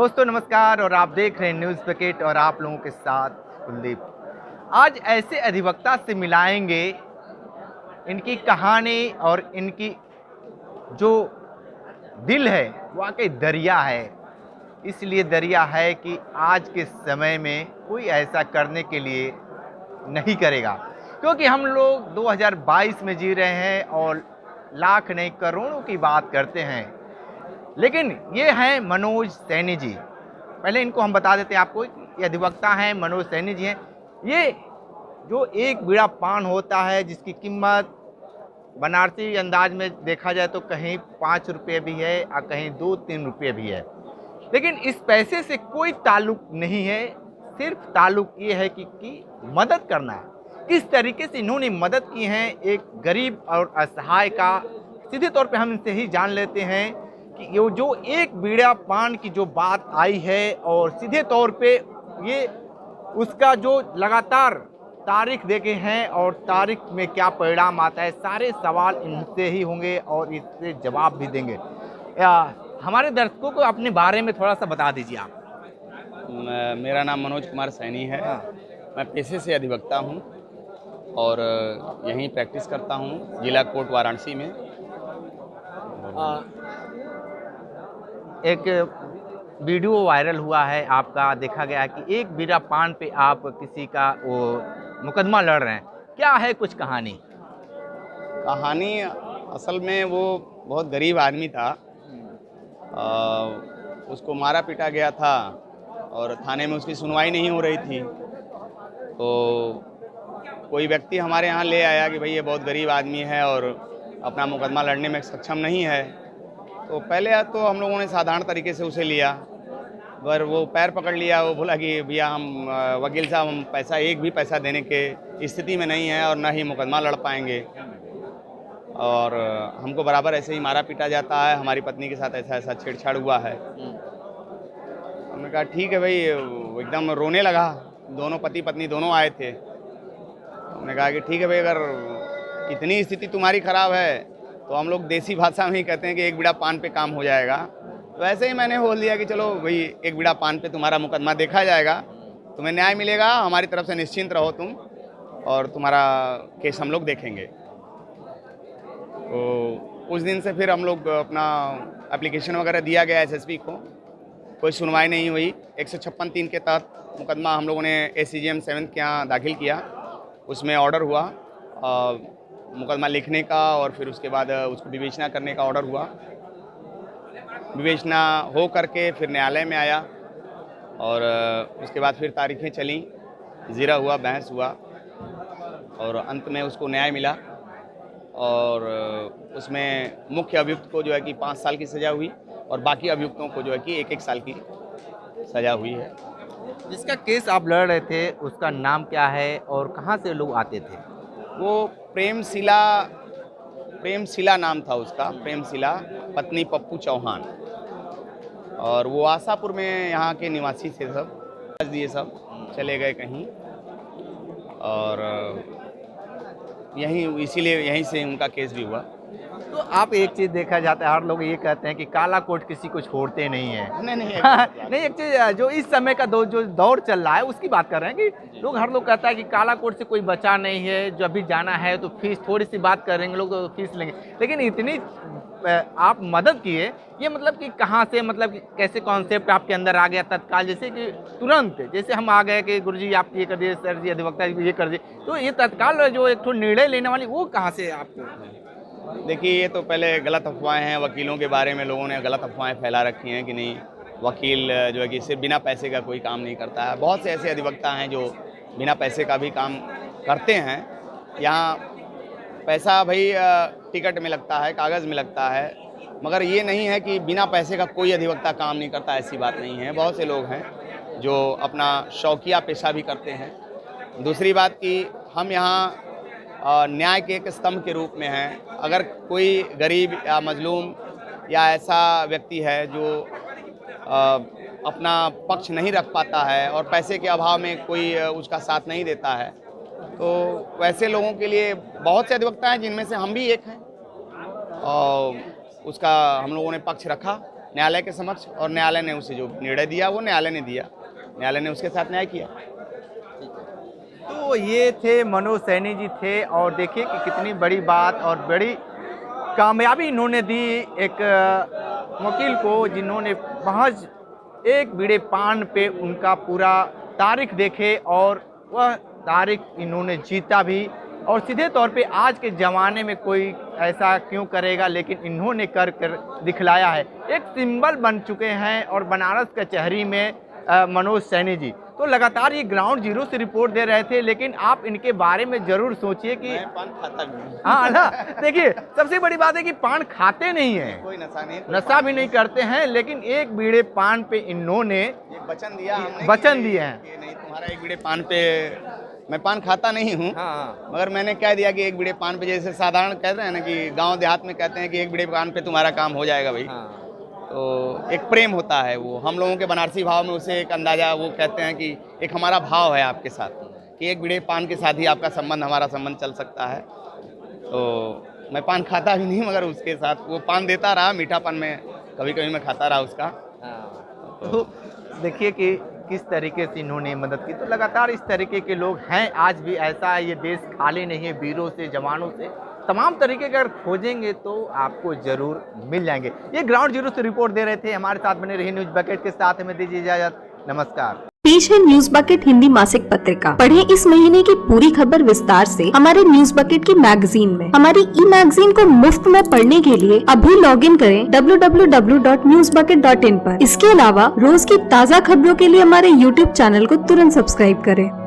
दोस्तों नमस्कार और आप देख रहे हैं न्यूज़ पैकेट और आप लोगों के साथ कुलदीप। आज ऐसे अधिवक्ता से मिलाएंगे, इनकी कहानी और इनकी जो दिल है वाकई दरिया है। इसलिए दरिया है कि आज के समय में कोई ऐसा करने के लिए नहीं करेगा, क्योंकि हम लोग 2022 में जी रहे हैं और लाख नहीं करोड़ों की बात करते हैं। लेकिन ये हैं मनोज सैनी जी। पहले इनको हम बता देते हैं आपको, ये अधिवक्ता हैं, मनोज सैनी जी हैं। ये जो एक बीड़ा पान होता है जिसकी कीमत बनारसी अंदाज में देखा जाए तो कहीं 5 रुपये भी है और कहीं 2-3 रुपये भी है, लेकिन इस पैसे से कोई ताल्लुक नहीं है। सिर्फ ताल्लुक ये है कि मदद करना है। किस तरीके से इन्होंने मदद की है एक गरीब और असहाय का, सीधे तौर पे हम इनसे ही जान लेते हैं कि ये जो एक बीड़ा पान की जो बात आई है और सीधे तौर पे ये उसका जो लगातार तारीख देखे हैं और तारीख में क्या परिणाम आता है, सारे सवाल इनसे ही होंगे और इससे जवाब भी देंगे। हमारे दर्शकों को अपने बारे में थोड़ा सा बता दीजिए आप। मेरा नाम मनोज कुमार सैनी है। मैं पेशे से अधिवक्ता हूं और यहीं प्रैक्टिस करता हूं जिला कोर्ट वाराणसी में। एक वीडियो वायरल हुआ है आपका, देखा गया कि एक बीड़ा पान पे आप किसी का वो मुकदमा लड़ रहे हैं। क्या है कुछ कहानी? कहानी असल में वो बहुत गरीब आदमी था। उसको मारा पीटा गया था और थाने में उसकी सुनवाई नहीं हो रही थी। तो कोई व्यक्ति हमारे यहाँ ले आया कि भाई ये बहुत गरीब आदमी है और अपना मुकदमा लड़ने में सक्षम नहीं है। तो पहले तो हम लोगों ने साधारण तरीके से उसे लिया, पर वो पैर पकड़ लिया। वो बोला कि भैया हम वकील साहब हम एक भी पैसा देने के स्थिति में नहीं है और ना ही मुकदमा लड़ पाएंगे, और हमको बराबर ऐसे ही मारा पीटा जाता है। हमारी पत्नी के साथ ऐसा ऐसा छेड़छाड़ हुआ है। हमने कहा ठीक है भाई। वो एकदम रोने लगा। दोनों पति पत्नी दोनों आए थे। हमने कहा कि ठीक है भाई, अगर इतनी स्थिति तुम्हारी खराब है तो हम लोग देसी भाषा में ही कहते हैं कि एक बीड़ा पान पे काम हो जाएगा। तो ऐसे ही मैंने बोल दिया कि चलो भाई एक बीड़ा पान पे तुम्हारा मुकदमा देखा जाएगा, तुम्हें न्याय मिलेगा, हमारी तरफ से निश्चिंत रहो तुम, और तुम्हारा केस हम लोग देखेंगे। तो उस दिन से फिर हम लोग अपना एप्लीकेशन वगैरह दिया गया एसएसपी को, कोई सुनवाई नहीं हुई। 156(3) के तहत मुकदमा हम लोगों ने ACGM 7 के यहाँ दाखिल किया। उसमें ऑर्डर हुआ मुकदमा लिखने का और फिर उसके बाद उसको विवेचना करने का ऑर्डर हुआ। विवेचना हो करके फिर न्यायालय में आया और उसके बाद फिर तारीखें चली, ज़ीरा हुआ, बहस हुआ और अंत में उसको न्याय मिला। और उसमें मुख्य अभियुक्त को जो है कि 5 साल की सज़ा हुई और बाकी अभियुक्तों को जो है कि 1-1 साल की सज़ा हुई है। जिसका केस आप लड़ रहे थे उसका नाम क्या है और कहाँ से लोग आते थे? वो प्रेमशिला नाम था उसका, प्रेमशिला, पत्नी पप्पू चौहान, और वो आशापुर में यहाँ के निवासी थे। सब ये सब चले गए कहीं और इसीलिए यहीं से उनका केस भी हुआ। तो आप एक चीज़ देखा जाता है, हर लोग ये कहते हैं कि काला कोट किसी को छोड़ते नहीं है। नहीं नहीं, एक चीज़ जो इस समय का जो दौर चल रहा है उसकी बात कर रहे हैं कि हर लोग कहता है कि काला कोट से कोई बचा नहीं है, जो अभी जाना है तो फीस थोड़ी सी बात करेंगे लोग तो फीस लेंगे, लेकिन इतनी आप मदद किए, ये मतलब कि कहाँ से, मतलब कि कैसे कॉन्सेप्ट आपके अंदर आ गया तत्काल, जैसे कि तुरंत जैसे हम आ गए कि गुरुजी आप ये कर दिए, सर जी अधिवक्ता ये कर दिए, तो ये तत्काल जो एक थोड़ा निर्णय लेने वाली वो कहाँ से आपको? देखिए, ये तो पहले गलत अफवाहें हैं। वकीलों के बारे में लोगों ने गलत अफवाहें फैला रखी हैं कि नहीं, वकील जो है कि सिर्फ बिना पैसे का कोई काम नहीं करता है। बहुत से ऐसे अधिवक्ता हैं जो बिना पैसे का भी काम करते हैं। यहाँ पैसा भाई टिकट में लगता है, कागज़ में लगता है, मगर ये नहीं है कि बिना पैसे का कोई अधिवक्ता काम नहीं करता, ऐसी बात नहीं है। बहुत से लोग हैं जो अपना शौकिया पेशा भी करते हैं। दूसरी बात कि हम यहाँ न्याय के एक स्तंभ के रूप में हैं। अगर कोई गरीब या मजलूम या ऐसा व्यक्ति है जो अपना पक्ष नहीं रख पाता है और पैसे के अभाव में कोई उसका साथ नहीं देता है, तो वैसे लोगों के लिए बहुत से अधिवक्ता हैं, जिनमें से हम भी एक हैं, और उसका हम लोगों ने पक्ष रखा न्यायालय के समक्ष, और न्यायालय ने उसे जो निर्णय दिया वो न्यायालय ने दिया, न्यायालय ने उसके साथ न्याय किया। तो ये थे मनोज सैनी जी थे, और देखिए कि कितनी बड़ी बात और बड़ी कामयाबी इन्होंने दी एक वकील को, जिन्होंने महज एक बीड़े पान पे उनका पूरा तारीख देखे और वह तारीख इन्होंने जीता भी। और सीधे तौर पे आज के ज़माने में कोई ऐसा क्यों करेगा, लेकिन इन्होंने कर दिखलाया है, एक सिंबल बन चुके हैं। और बनारस कचहरी में मनोज सैनी जी तो लगातार ये ग्राउंड जीरो से रिपोर्ट दे रहे थे, लेकिन आप इनके बारे में जरूर सोचिए कि मैं पान खाता भी नहीं। हाँ ना, देखिए सबसे बड़ी बात है कि पान खाते नहीं है, कोई नशा नहीं, नशा भी नहीं करते हैं, लेकिन एक बीड़े पान पे इन्होंने एक वचन दिया हमने, वचन दिए हैं कि नहीं तुम्हारा एक बीड़े पान पे, मैं पान खाता नहीं हूँ, हाँ, मगर मैंने कह दिया कि एक बीड़े पान पे, जैसे साधारण कहते हैं ना कि गांव देहात में कहते हैं कि एक बीड़े पान पे तुम्हारा काम हो जाएगा भाई। हाँ। तो एक प्रेम होता है, वो हम लोगों के बनारसी भाव में उसे एक अंदाजा, वो कहते हैं कि एक हमारा भाव है आपके साथ कि एक बीड़े पान के साथ ही आपका संबंध, हमारा संबंध चल सकता है। तो मैं पान खाता भी नहीं, मगर उसके साथ वो पान देता रहा, मीठापन में कभी कभी मैं खाता रहा उसका। तो देखिए कि किस तरीके से इन्होंने मदद की। तो लगातार इस तरीके के लोग हैं, आज भी ऐसा है, ये देश खाली नहीं है वीरों से, जवानों से, तमाम तरीके के अगर खोजेंगे तो आपको जरूर मिल जाएंगे। ये ग्राउंड जीरो से रिपोर्ट दे रहे थे, हमारे साथ बने रहिए न्यूज बकेट के साथ, हमें दीजिए इजाजत, नमस्कार। पेश है न्यूज बकेट हिंदी मासिक पत्रिका। पढ़ें इस महीने की पूरी खबर विस्तार से हमारे न्यूज बकेट की मैगजीन में। हमारी ई मैगजीन को मुफ्त में पढ़ने के लिए अभी लॉगिन करें www.newsbucket.in पर। इसके अलावा रोज की ताज़ा खबरों के लिए हमारे YouTube चैनल को तुरंत सब्सक्राइब करें।